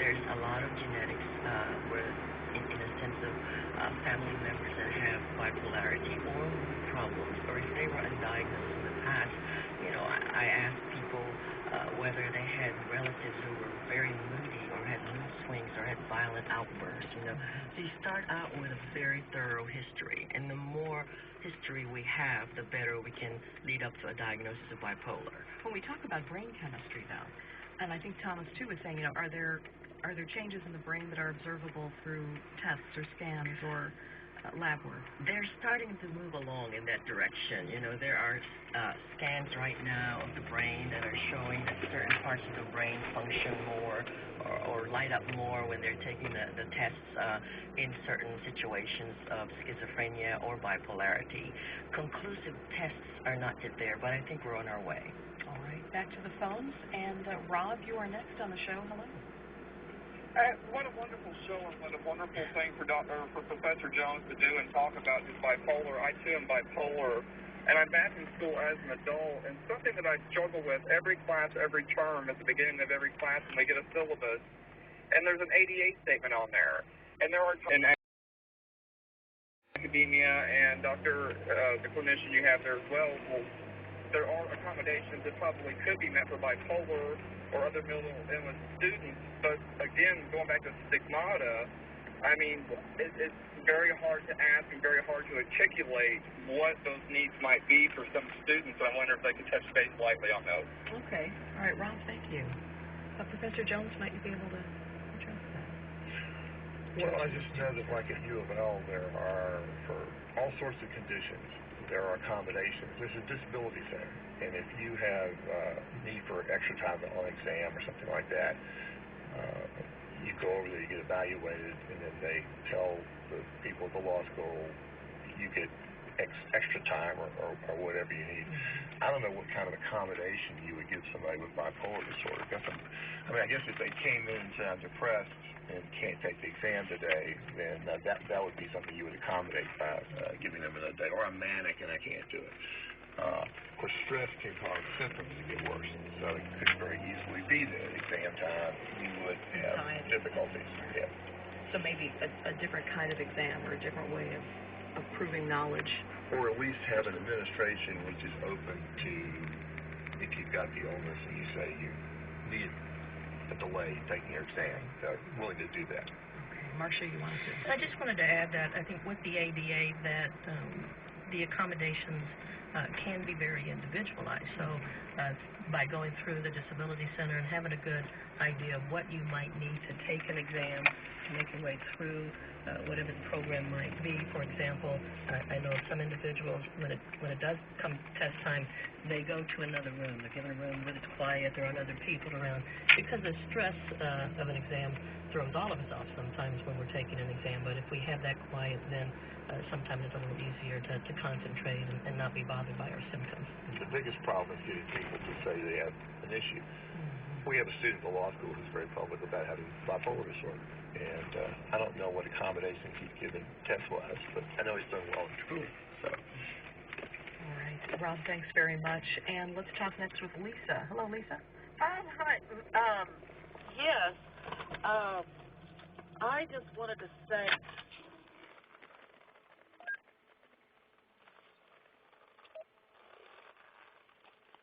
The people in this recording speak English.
there's a lot of genetics where, in a sense of family members that have bipolarity or mood problems, or if they were undiagnosed in the past. I asked people whether they had relatives who were very moody or had mood swings or had violent outbursts. So you start out with a very thorough history, and the more history we have, the better we can lead up to a diagnosis of bipolar. When we talk about brain chemistry, though, and I think Thomas too was saying, are there changes in the brain that are observable through tests or scans or lab work? They're starting to move along in that direction. There are scans right now of the brain that are showing that certain parts of the brain function more or light up more when they're taking the tests in certain situations of schizophrenia or bipolarity. Conclusive tests are not yet there, but I think we're on our way. All right, back to the phones. And Rob, you are next on the show. Hello. What a wonderful show, and what a wonderful thing for Professor Jones to do and talk about his bipolar. I, too, am bipolar, and I'm back in school as an adult, and something that I struggle with every class, every term, at the beginning of every class when we get a syllabus, and there's an ADA statement on there. And there are in academia and the clinician you have there as well, there are accommodations that probably could be met for bipolar or other mental illness students, but again, going back to stigmata, I mean, it's very hard to ask and very hard to articulate what those needs might be for some students. I wonder if they could touch base lightly on those. Okay. All right, Ron, thank you. Professor Jones, might you be able to address that? Well, I just know that like at U of L, there are, for all sorts of conditions, there are accommodations. There's a disability center, and if you have need for extra time on exam or something like that, you go over there, you get evaluated, and then they tell the people at the law school you get extra time or whatever you need. I don't know what kind of accommodation you would give somebody with bipolar disorder. I guess if they came in and said, I'm depressed and can't take the exam today, then that would be something you would accommodate by giving them another day. Or I'm manic and I can't do it. Of course, stress can cause symptoms to get worse, so it could very easily be that at exam time you would have difficulties. Yeah. So maybe a different kind of exam or a different way of proving knowledge. Or at least have an administration which is open to, if you've got the illness and you say you need a delay in taking your exam, they're willing to do that. Okay. Marcia, you wanted to? I just wanted to add that I think with the ADA that the accommodations can be very individualized. So by going through the Disability Center and having a good idea of what you might need to take an exam to make your way through whatever the program might be. For example, I know some individuals, when it does come test time, they go to another room. They're given a room where it's quiet, there aren't other people around. Because the stress of an exam throws all of us off sometimes when we're taking an exam, but if we have that quiet, then sometimes it's a little easier to concentrate and not be bothered by our symptoms. The biggest problem is getting people to say they have an issue. We have a student at the law school who's very public about having bipolar disorder, and I don't know what accommodations he's given test-wise, but I know he's done well in school. So. All right. Rob, thanks very much. And let's talk next with Lisa. Hello, Lisa. Hi. Yes. I just wanted to say